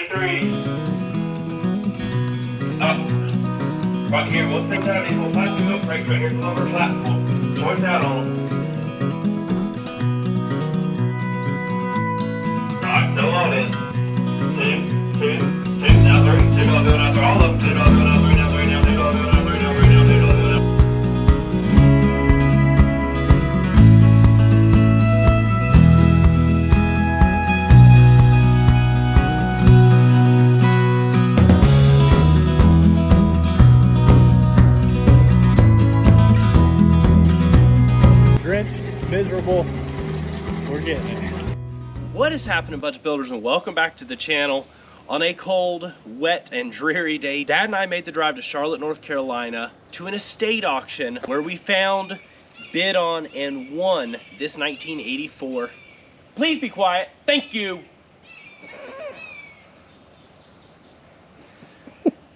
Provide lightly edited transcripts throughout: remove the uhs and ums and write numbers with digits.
3. Up. Right here, we'll take down these little plastic milk crates right here, some of our flaps. We'll joint out on them. Alright, still on it. 2, 2, 2, now 3, 2 all going out there, all up, 2 all going out there, now 3, now 2 all going out there, now 3, now 2 all going out there. Miserable. We're getting it. What is happening, bunch of builders, and welcome back to the channel. On a cold, wet, and dreary day, Dad and I made the drive to Charlotte, North Carolina to an estate auction where we found, bid on, and won this 1984. Please be quiet. Thank you.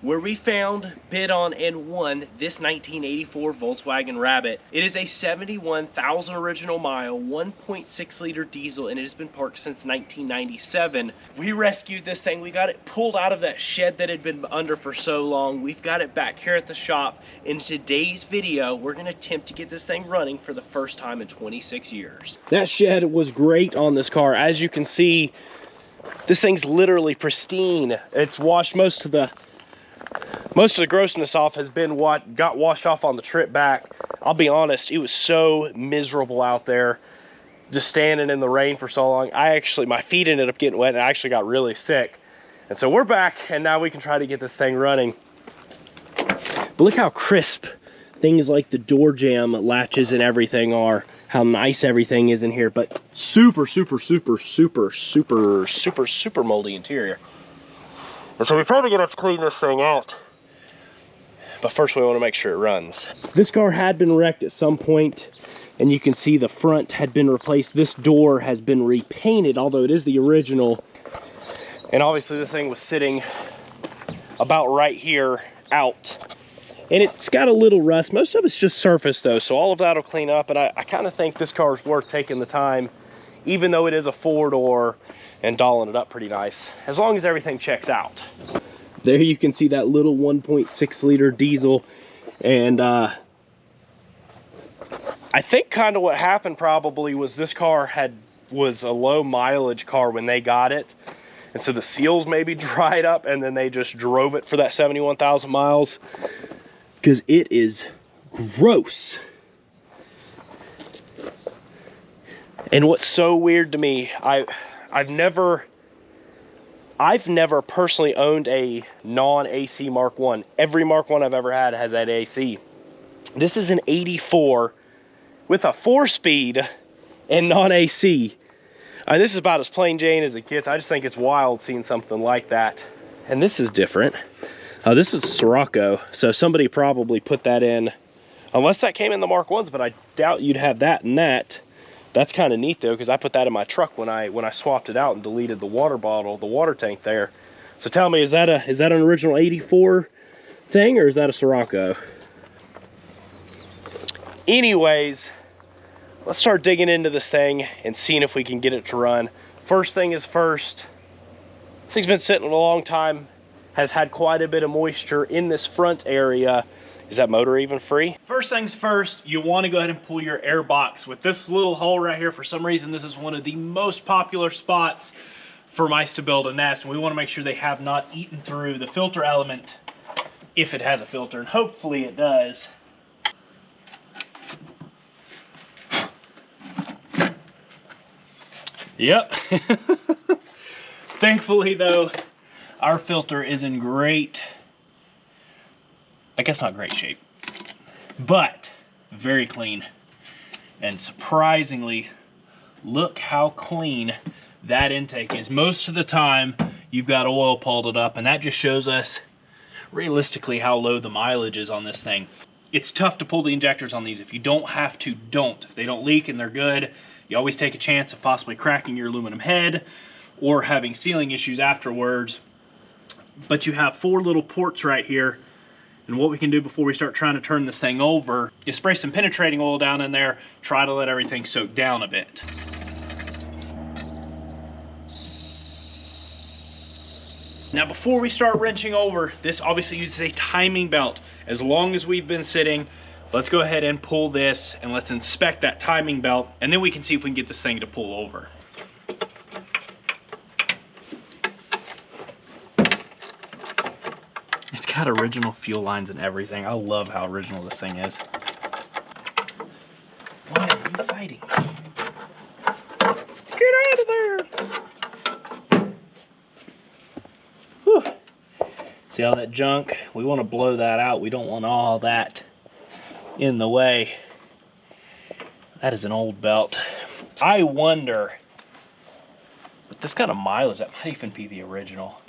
Where we found, bid on, and won this 1984 Volkswagen Rabbit. It is a 71,000 original mile, 1.6 liter diesel, and it has been parked since 1997. We rescued this thing. We got it pulled out of that shed that had been under for so long. We've got it back here at the shop. In today's video, we're gonna attempt to get this thing running for the first time in 26 years. That shed was great on this car. As you can see, this thing's literally pristine. It's washed most of the grossness off, has been what got washed off on the trip back. I'll be honest, it was so miserable out there just standing in the rain for so long. My feet ended up getting wet and I actually got really sick. And so we're back and now we can try to get this thing running. But look how crisp things like the door jamb latches and everything are, how nice everything is in here, but super, super, super, super, super, super, super moldy interior. And so we're probably gonna have to clean this thing out. But first we wanna make sure it runs. This car had been wrecked at some point, and you can see the front had been replaced. This door has been repainted, although it is the original. And obviously this thing was sitting about right here out. And it's got a little rust. Most of it's just surface though, so all of that'll clean up. And I kinda think this car is worth taking the time, even though it is a 4-door, and dolling it up pretty nice, as long as everything checks out. There you can see that little 1.6 liter diesel, and I think kind of what happened probably was this car was a low mileage car when they got it, and so the seals maybe dried up and then they just drove it for that 71,000 miles, because it is gross. And what's so weird to me, I've never personally owned a non-AC Mark 1. Every Mark 1 I've ever had has that AC. This is an 84 with a 4-speed and non-AC. This is about as plain Jane as it gets. I just think it's wild seeing something like that. And this is different. This is Sirocco, so somebody probably put that in, unless that came in the Mark 1s, but I doubt you'd have that and that. That's kind of neat though, because I put that in my truck when I swapped it out and deleted the water bottle, the water tank there. So tell me, is that an original 84 thing, or is that a Sirocco? Anyways, let's start digging into this thing and seeing if we can get it to run. First thing is first, this thing's been sitting a long time, has had quite a bit of moisture in this front area. Is that motor even free? First things first, you want to go ahead and pull your air box. With this little hole right here, for some reason, this is one of the most popular spots for mice to build a nest. And we want to make sure they have not eaten through the filter element, if it has a filter, and hopefully it does. Yep. Thankfully though, our filter is in great, I guess not great shape, but very clean. And surprisingly, look how clean that intake is. Most of the time you've got oil pulled up, and that just shows us realistically how low the mileage is on this thing. It's tough to pull the injectors on these. If you don't have to, don't. If they don't leak and they're good, you always take a chance of possibly cracking your aluminum head or having sealing issues afterwards. But you have 4 little ports right here, and what we can do before we start trying to turn this thing over is spray some penetrating oil down in there, try to let everything soak down a bit. Now before we start wrenching over, this obviously uses a timing belt. As long as we've been sitting, let's go ahead and pull this and let's inspect that timing belt, and then we can see if we can get this thing to pull over. It's got original fuel lines and everything. I love how original this thing is. Why are you fighting? Get out of there! Whew. See all that junk? We want to blow that out. We don't want all that in the way. That is an old belt. I wonder, with this kind of mileage, that might even be the original.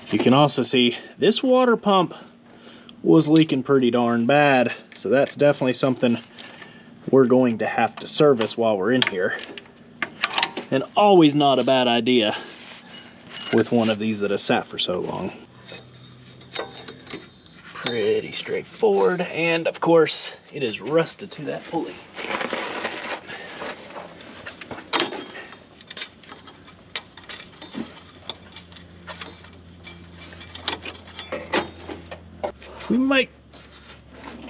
You can also see this water pump was leaking pretty darn bad, so that's definitely something we're going to have to service while we're in here. And always not a bad idea with one of these that has sat for so long. Pretty straightforward, and of course it is rusted to that pulley. We might,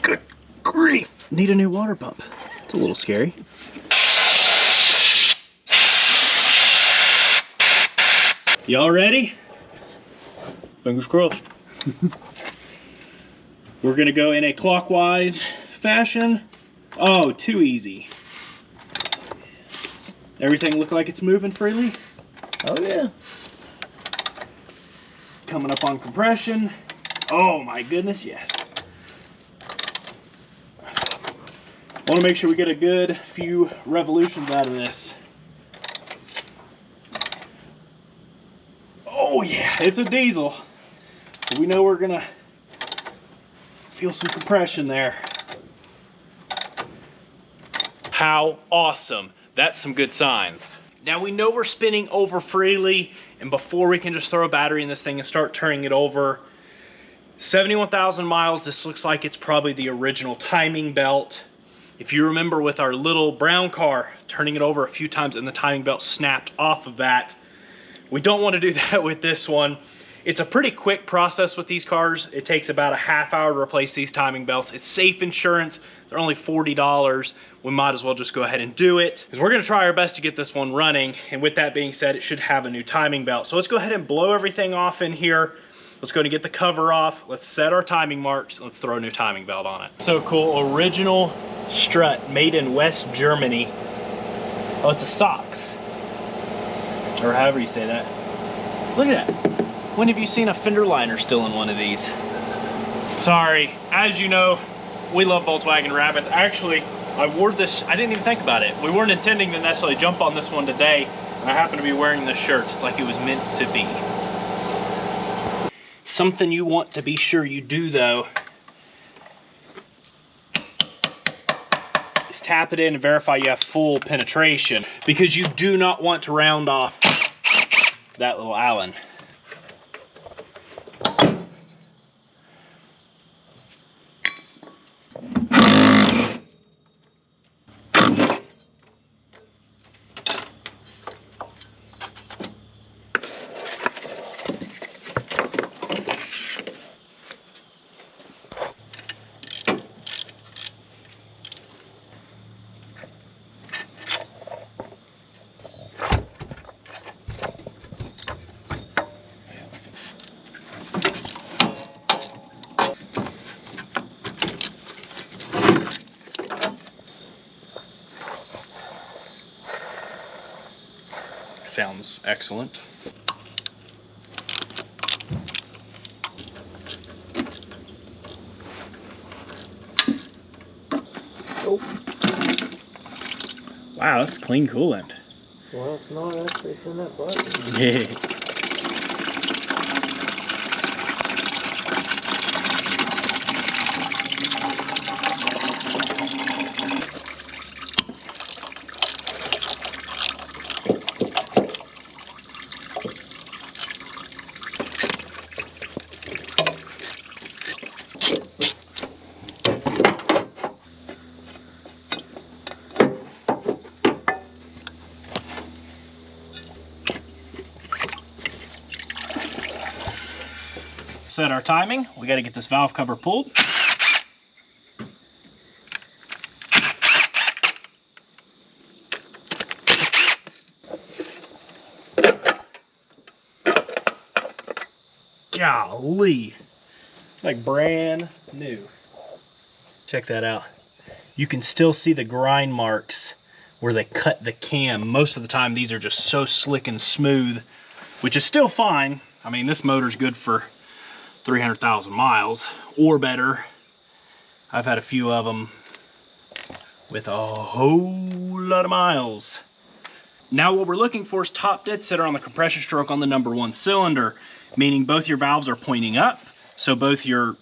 good grief, need a new water pump. It's a little scary. Y'all ready? Fingers crossed. We're gonna go in a clockwise fashion. Oh, too easy. Everything look like it's moving freely? Oh yeah. Coming up on compression. Oh my goodness, yes. Want to make sure we get a good few revolutions out of this. Oh yeah, it's a diesel. So we know we're gonna feel some compression there. How awesome. That's some good signs. Now we know we're spinning over freely, and before we can just throw a battery in this thing and start turning it over, 71,000 miles, this looks like it's probably the original timing belt. If you remember with our little brown car, turning it over a few times and the timing belt snapped off of that. We don't want to do that with this one. It's a pretty quick process with these cars. It takes about a half hour to replace these timing belts. It's safe insurance. They're only $40. We might as well just go ahead and do it, because we're going to try our best to get this one running. And with that being said, it should have a new timing belt. So let's go ahead and blow everything off in here. Let's go and get the cover off. Let's set our timing marks. Let's throw a new timing belt on it. So cool, original strut made in West Germany. Oh, it's a Sox, or however you say that. Look at that. When have you seen a fender liner still in one of these? Sorry, as you know, we love Volkswagen Rabbits. Actually, I wore this, I didn't even think about it. We weren't intending to necessarily jump on this one today. I happen to be wearing this shirt. It's like it was meant to be. Something you want to be sure you do though is tap it in and verify you have full penetration, because you do not want to round off that little Allen. Sounds excellent. Oh. Wow, that's clean coolant. Well, it's not actually, it's in that button. Yeah. Set our timing. We got to get this valve cover pulled. Golly, like brand new. Check that out. You can still see the grind marks where they cut the cam. Most of the time these are just so slick and smooth, which is still fine. I mean, this motor's good for 300,000 miles or better. I've had a few of them with a whole lot of miles. Now what we're looking for is top dead center on the compression stroke on the number 1 cylinder, meaning both your valves are pointing up. So both your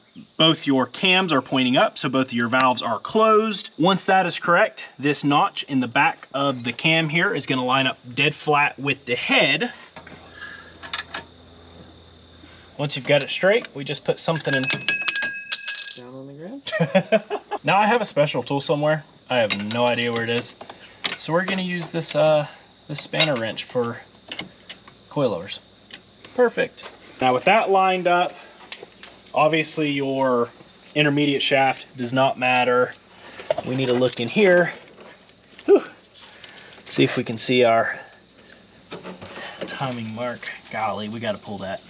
cams are pointing up, so both of your valves are closed. Once that is correct, this notch in the back of the cam here is gonna line up dead flat with the head. Once you've got it straight, we just put something in. Down on the ground? Now I have a special tool somewhere. I have no idea where it is. So we're gonna use this, this spanner wrench for coilovers. Perfect. Now with that lined up, obviously your intermediate shaft does not matter. We need to look in here. Whew. See if we can see our timing mark. Golly, we gotta pull that.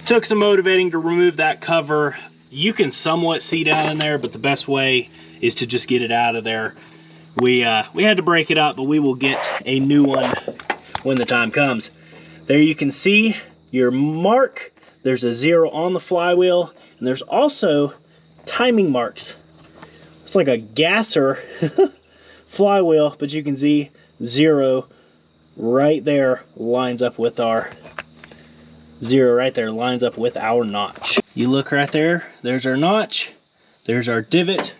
Took some motivating to remove that cover. You can somewhat see down in there, but the best way is to just get it out of there. We had to break it up, but we will get a new one when the time comes. There you can see your mark. There's a 0 on the flywheel, and there's also timing marks. It's like a gasser flywheel, but you can see 0 right there lines up with our 0 right there lines up with our notch. You look right there, there's our notch, there's our divot.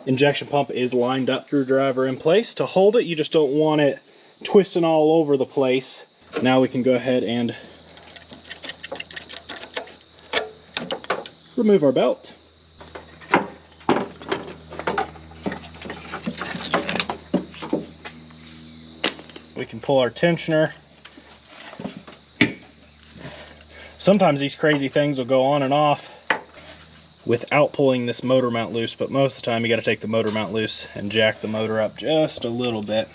Injection pump is lined up, screwdriver in place. To hold it, you just don't want it twisting all over the place. Now we can go ahead and remove our belt. We can pull our tensioner. Sometimes these crazy things will go on and off without pulling this motor mount loose, but most of the time you got to take the motor mount loose and jack the motor up just a little bit.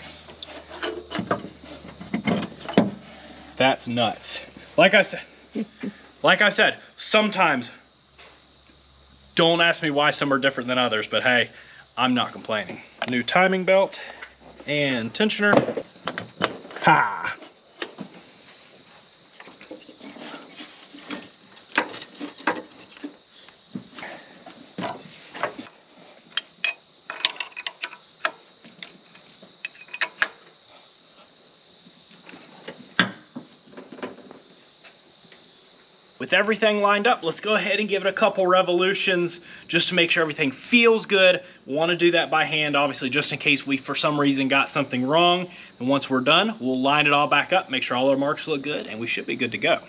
That's nuts. Like I said, sometimes don't ask me why some are different than others, but hey, I'm not complaining. New timing belt and tensioner. Ha! With everything lined up, let's go ahead and give it a couple revolutions just to make sure everything feels good. Want to do that by hand, obviously, just in case we, for some reason, got something wrong. And once we're done, we'll line it all back up, make sure all our marks look good, and we should be good to go.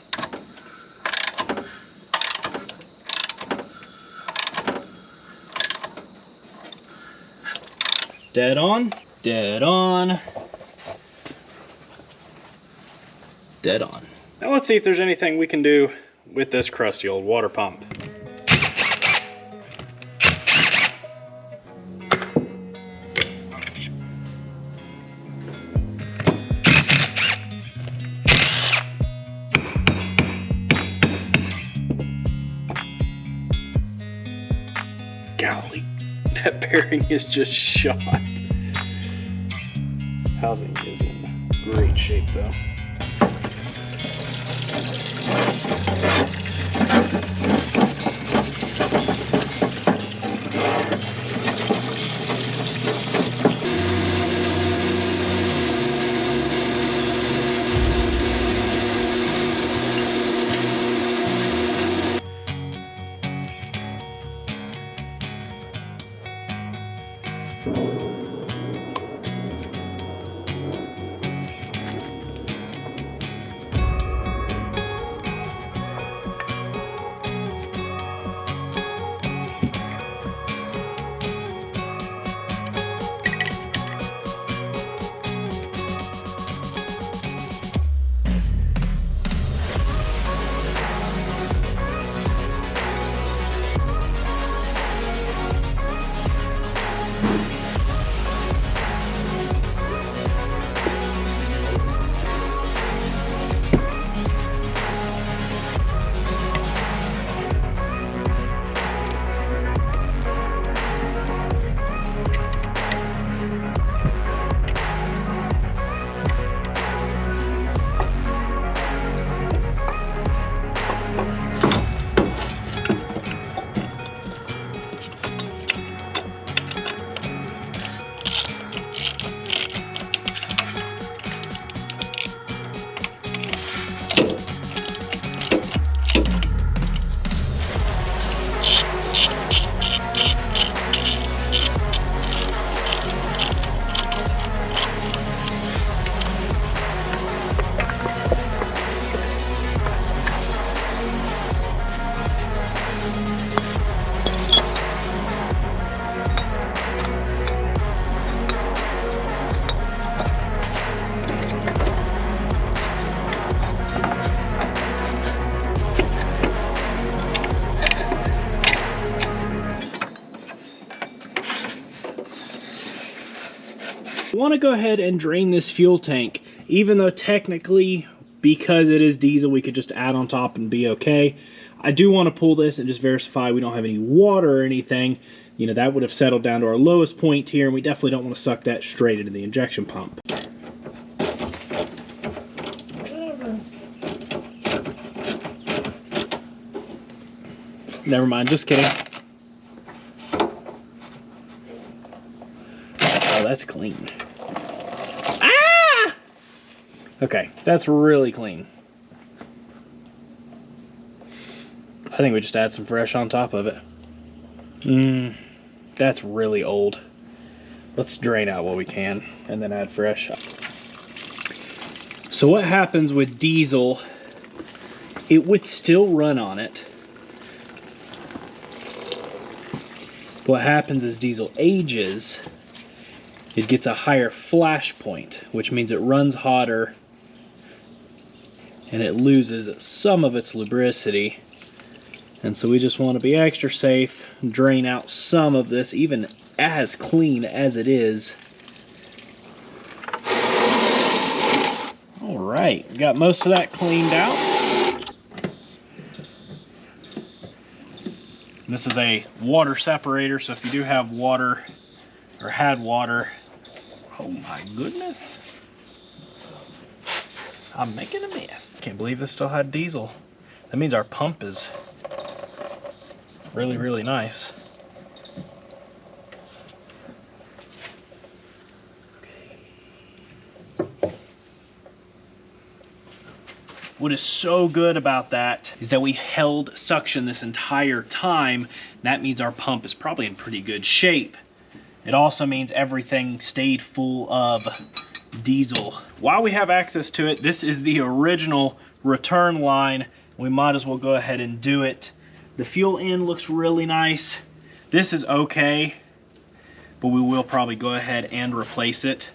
Dead on, dead on, dead on. Now let's see if there's anything we can do with this crusty old water pump. Golly, that bearing is just shot. Housing is in great shape though. want to go ahead and drain this fuel tank, even though technically, because it is diesel, we could just add on top and be okay. I do want to pull this and just verify we don't have any water or anything. You know, that would have settled down to our lowest point here, and we definitely don't want to suck that straight into the injection pump. Never mind, just kidding. Oh, that's clean. Ah! Okay, that's really clean. I think we just add some fresh on top of it. That's really old. Let's drain out what we can and then add fresh. So what happens with diesel, it would still run on it. What happens as diesel ages, it gets a higher flash point, which means it runs hotter and it loses some of its lubricity. And so we just want to be extra safe, drain out some of this, even as clean as it is. All right, got most of that cleaned out. This is a water separator, so if you do have water or had water, oh my goodness, I'm making a mess. Can't believe this still had diesel. That means our pump is really, really nice. What is so good about that is that we held suction this entire time. That means our pump is probably in pretty good shape. It also means everything stayed full of diesel. While we have access to it, this is the original return line. We might as well go ahead and do it. The fuel end looks really nice. This is okay, but we will probably go ahead and replace it.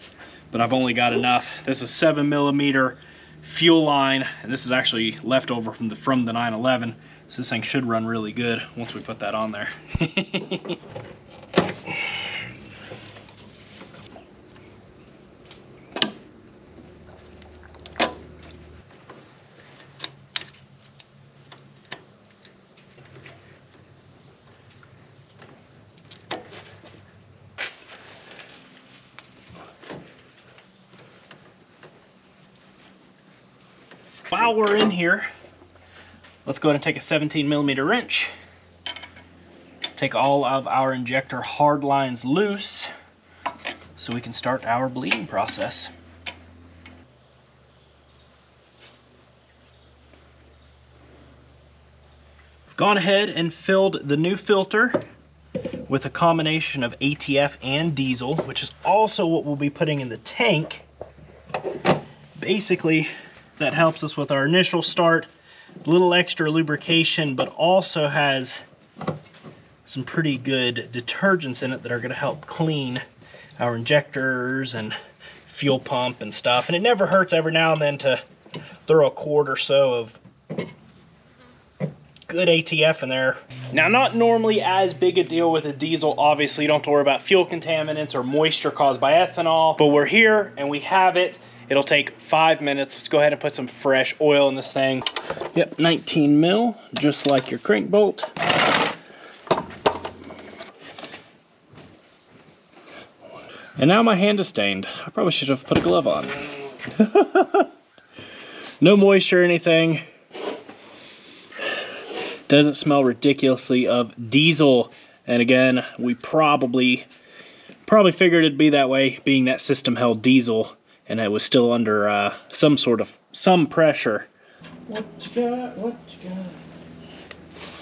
But I've only got enough. This is 7mm fuel line, and this is actually leftover from the 911. So this thing should run really good once we put that on there. While we're in here, let's go ahead and take a 17mm wrench, take all of our injector hard lines loose so we can start our bleeding process. I've gone ahead and filled the new filter with a combination of ATF and diesel, which is also what we'll be putting in the tank. Basically, that helps us with our initial start, a little extra lubrication, but also has some pretty good detergents in it that are going to help clean our injectors and fuel pump and stuff. And it never hurts every now and then to throw a quart or so of good ATF in there. Now, not normally as big a deal with a diesel. Obviously, you don't have to worry about fuel contaminants or moisture caused by ethanol, but we're here and we have it. It'll take 5 minutes. Let's go ahead and put some fresh oil in this thing. Yep, 19 mil, just like your crank bolt. And now my hand is stained. I probably should have put a glove on. No moisture or anything. Doesn't smell ridiculously of diesel. And again, we probably figured it'd be that way, being that system held diesel and it was still under some pressure. What you got? What you got?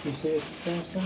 You see it transfer?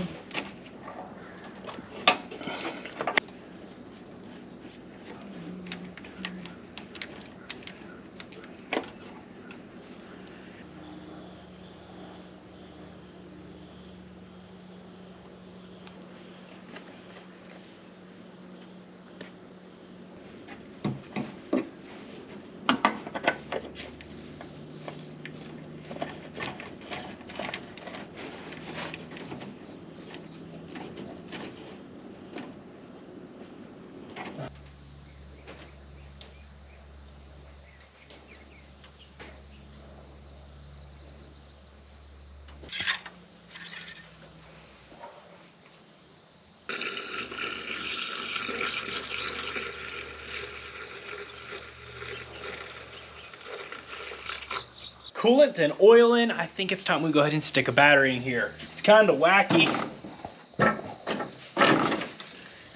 coolant and oil in, I think it's time we go ahead and stick a battery in here. It's kind of wacky.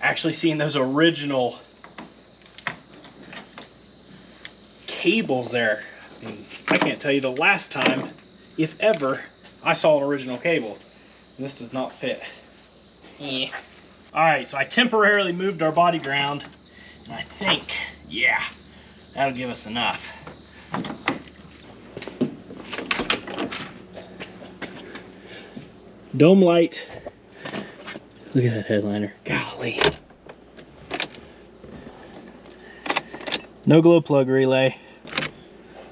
Actually seeing those original cables there. I mean, I can't tell you the last time, if ever, I saw an original cable. And this does not fit. Yeah. All right, so I temporarily moved our body ground, and I think, yeah, that'll give us enough. Dome light. Look at that headliner. Golly. No glow plug relay.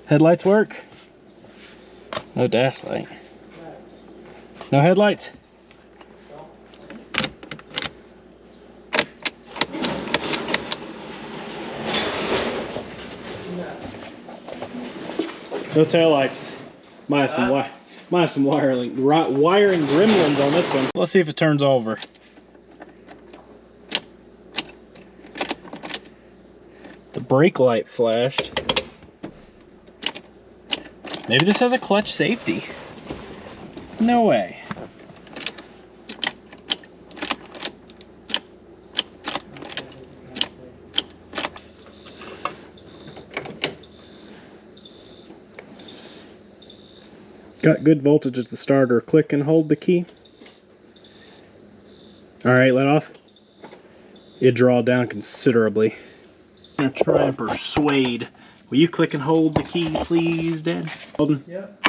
Headlights work. No dash light. No headlights. No taillights. Might have some wiring gremlins on this one. Let's see if it turns over. The brake light flashed. Maybe this has a clutch safety. No way. Got good voltage at the starter. Click and hold the key. All right, let off. It draw down considerably. I'm gonna try and persuade. Will you click and hold the key, please, Dad? Holden? Yep.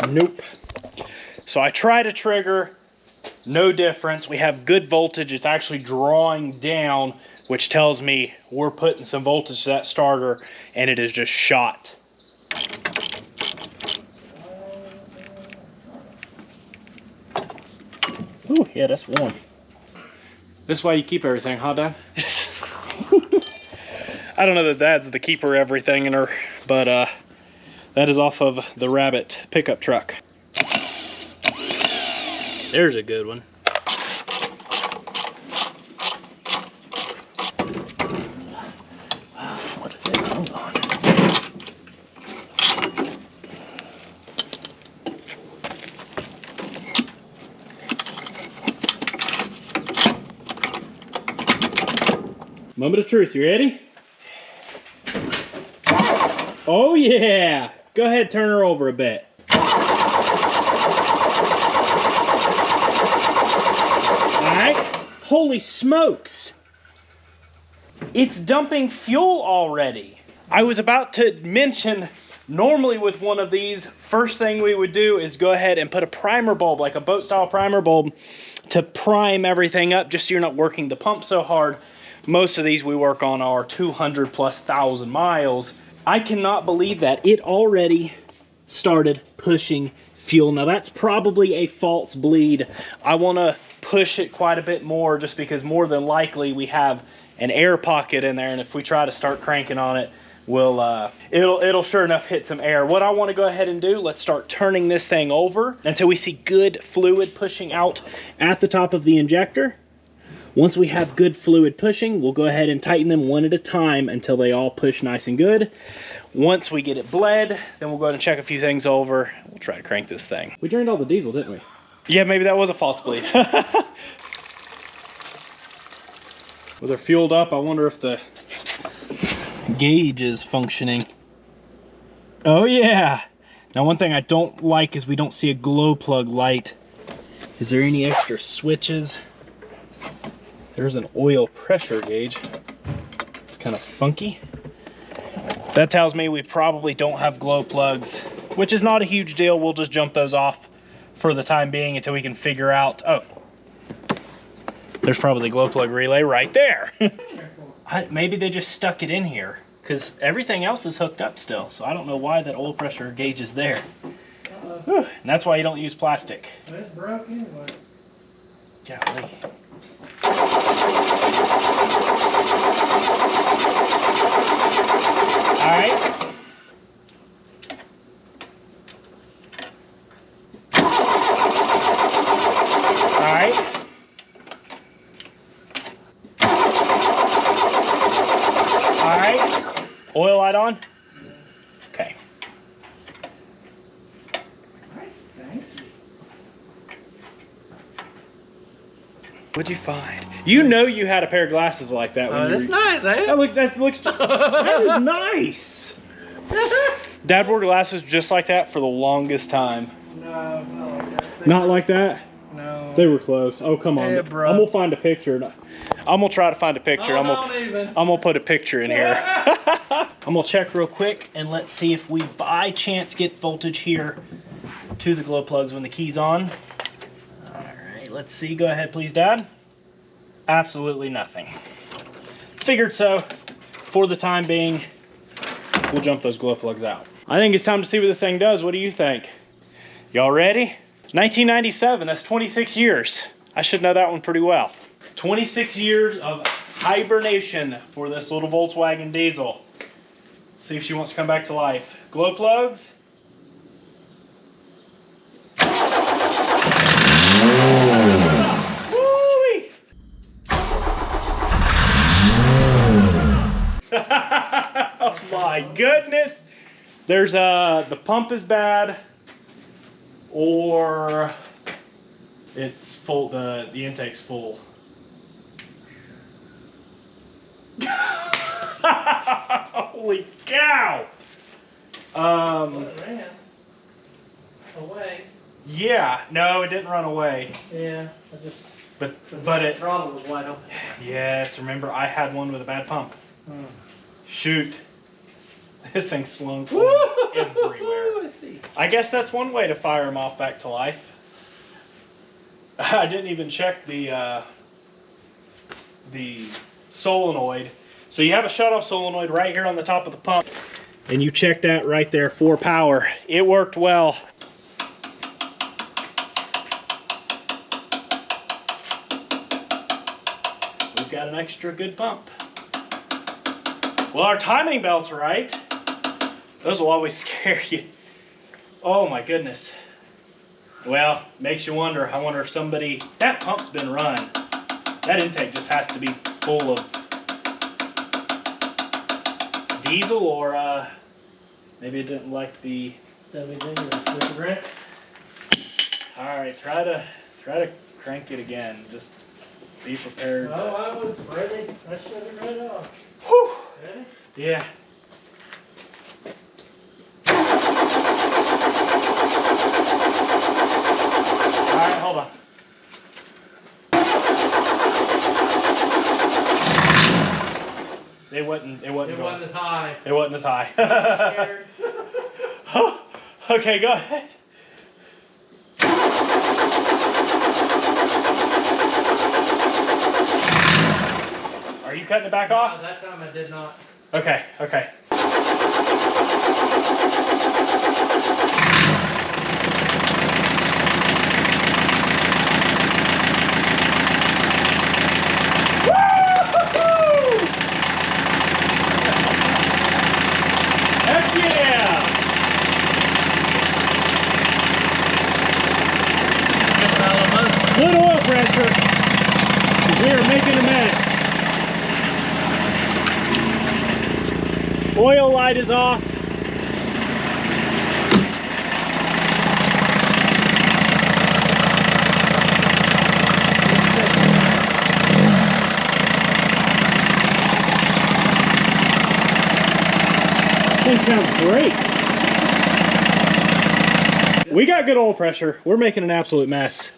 Nope. So I try to trigger. No difference. We have good voltage. It's actually drawing down, which tells me we're putting some voltage to that starter, and it is just shot. Ooh, yeah, that's warm. This is why you keep everything, huh, Dad? I don't know that that's the keeper everything in her, but that is off of the Rabbit pickup truck. There's a good one. What is it? Hold on. Moment of truth, you ready? Oh yeah! Go ahead, turn her over a bit. Holy smokes! It's dumping fuel already. I was about to mention, normally with one of these, first thing we would do is go ahead and put a primer bulb, like a boat style primer bulb, to prime everything up just so you're not working the pump so hard. Most of these we work on are 200,000+ miles. I cannot believe that it already started pushing fuel. Now that's probably a false bleed. I want to push it quite a bit more just because more than likely we have an air pocket in there, and if we try to start cranking on it, we'll it'll sure enough hit some air. What I want to go ahead and do, let's start turning this thing over until we see good fluid pushing out at the top of the injector. Once we have good fluid pushing, we'll go ahead and tighten them one at a time until they all push nice and good. Once we get it bled, then we'll go ahead and check a few things over. We'll try to crank this thing. We drained all the diesel, didn't we? Yeah, maybe that was a false bleed. With her fueled up, I wonder if the gauge is functioning. Oh yeah! Now one thing I don't like is we don't see a glow plug light. Is there any extra switches? There's an oil pressure gauge. It's kind of funky. That tells me we probably don't have glow plugs, which is not a huge deal. We'll just jump those off for the time being until we can figure out, oh, there's probably the glow plug relay right there. Maybe they just stuck it in here because everything else is hooked up still. So I don't know why that oil pressure gauge is there. And that's why you don't use plastic. It's broke anyway. Golly. All right. right. Oil light on? Okay. Nice, thank you. What'd you find? You know you had a pair of glasses like that when Oh, you that's were... nice, ain't it? That looks that is nice. Dad wore glasses just like that for the longest time. No, not like that. Not like that? No. They were close. Oh, come on. Yeah, bro. I'm gonna find a picture. I'm gonna try to find a picture. Oh, I'm gonna put a picture in here. I'm gonna check real quick and let's see if we by chance get voltage here to the glow plugs when the key's on. All right, let's see. Go ahead, please, Dad. Absolutely nothing. Figured so. For the time being, we'll jump those glow plugs out. I think it's time to see what this thing does. What do you think? Y'all ready? 1997, that's 26 years. I should know that one pretty well. 26 years of hibernation for this little Volkswagen diesel. See if she wants to come back to life. Glow plugs. Woo-wee. Oh my goodness. There's the pump is bad, or it's full, the intake's full. Holy cow! It ran away. Yeah, no, it didn't run away. Yeah, I just. But The it, throttle was wide open. yes, remember I had one with a bad pump. Hmm. Shoot. This thing slung Woo! everywhere. I see. I guess that's one way to fire them off back to life. I didn't even check the solenoid. So you have a shut-off solenoid right here on the top of the pump, and you check that right there for power. It worked well. We've got an extra good pump. Well, our timing belt's right. Those will always scare you. Oh my goodness. Well, makes you wonder. I wonder if somebody, that pump's been run. That intake just has to be full of diesel, or maybe it didn't like the. All right, try to crank it again. Just be prepared. Oh, I was ready. I shut it right off. Whew. Ready? Yeah. All right, hold on. It wasn't going. as high. It wasn't as high. Scared. Okay, go ahead. Are you cutting it back No, off? that time I did not. Okay, okay. Heck yeah! Good oil pressure. We are making a mess. Oil light is off. Thing sounds great. We got good oil pressure. We're making an absolute mess.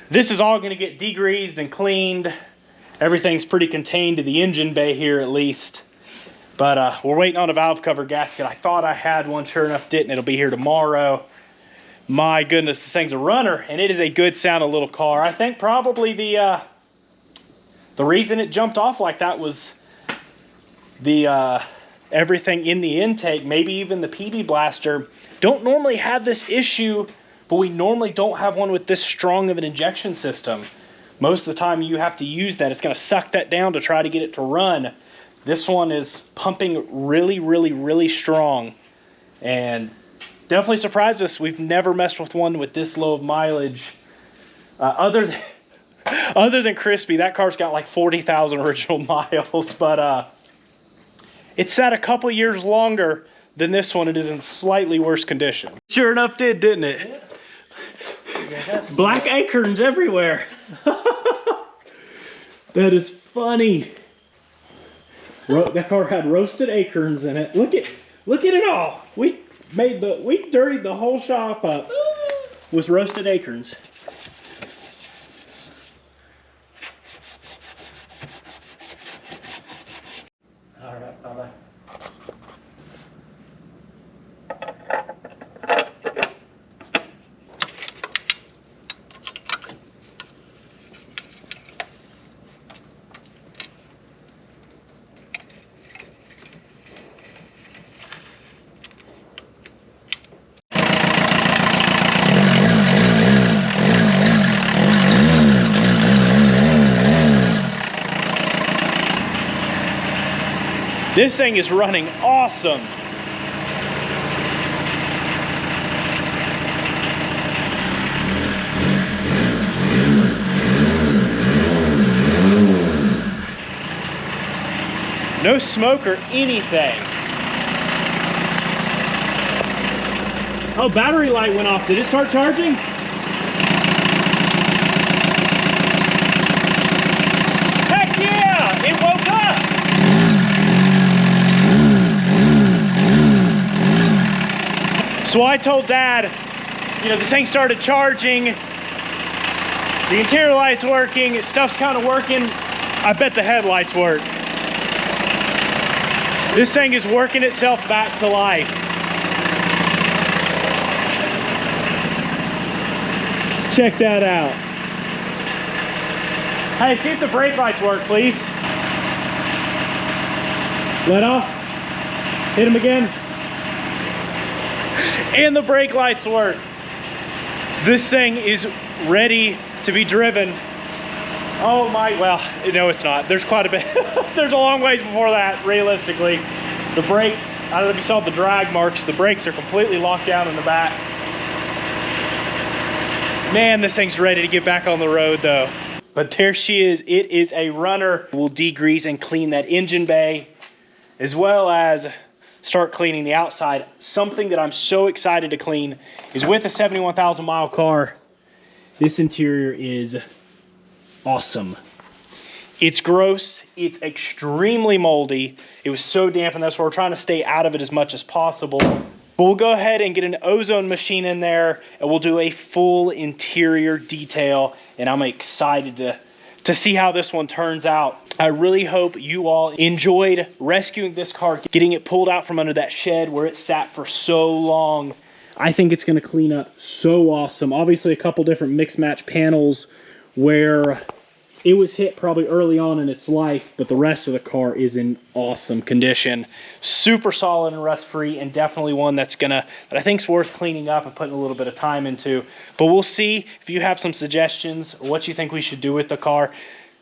This is all going to get degreased and cleaned. Everything's pretty contained to the engine bay here at least. But we're waiting on a valve cover gasket. I thought I had one, sure enough didn't. It'll be here tomorrow. My goodness, this thing's a runner, and it is a good sounding little car. I think probably the reason it jumped off like that was the everything in the intake, maybe even the PB blaster. Don't normally have this issue, but we normally don't have one with this strong of an injection system. Most of the time you have to use that. It's going to suck that down to try to get it to run. This one is pumping really, really, really strong, and definitely surprised us. We've never messed with one with this low of mileage. Other Other than crispy, that car's got like 40,000 original miles, but it sat a couple years longer than this one. It is in slightly worse condition. Sure enough did, didn't it? Yeah. Black acorns everywhere. That is funny. That car had roasted acorns in it. Look at it all. We dirtied the whole shop up with roasted acorns. All right, bye-bye. This thing is running awesome. No smoke or anything. Oh, battery light went off. Did it start charging? Heck yeah, it woke up. So I told Dad, you know, this thing started charging, the interior light's working, stuff's kind of working. I bet the headlights work. This thing is working itself back to life. Check that out. Hey, see if the brake lights work, please. Let off. Hit them again. And the brake lights work. This thing is ready to be driven. Oh my, well, no it's not. There's quite a bit. There's a long ways before that, realistically. The brakes, I don't know if you saw the drag marks, the brakes are completely locked down in the back. Man, this thing's ready to get back on the road though. But there she is, it is a runner. We'll degrease and clean that engine bay, as well as start cleaning the outside. Something that I'm so excited to clean is with a 71,000 mile car, this interior is awesome. It's gross, it's extremely moldy. It was so damp, and that's why we're trying to stay out of it as much as possible. But we'll go ahead and get an ozone machine in there, and we'll do a full interior detail, and I'm excited to see how this one turns out. I really hope you all enjoyed rescuing this car, getting it pulled out from under that shed where it sat for so long. I think it's gonna clean up so awesome. Obviously a couple different mix match panels where it was hit probably early on in its life, but the rest of the car is in awesome condition. Super solid and rust free, and definitely one that I think is worth cleaning up and putting a little bit of time into. But we'll see if you have some suggestions or what you think we should do with the car.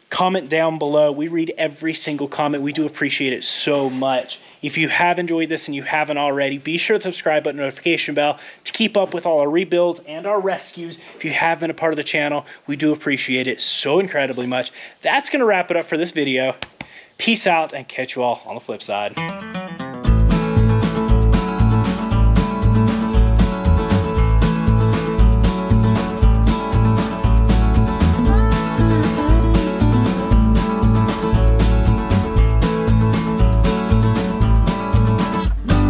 Comment down below. We read every single comment. We do appreciate it so much. If you have enjoyed this and you haven't already, be sure to subscribe button, notification bell to keep up with all our rebuilds and our rescues. If you have been a part of the channel, we do appreciate it so incredibly much. That's going to wrap it up for this video. Peace out and catch you all on the flip side.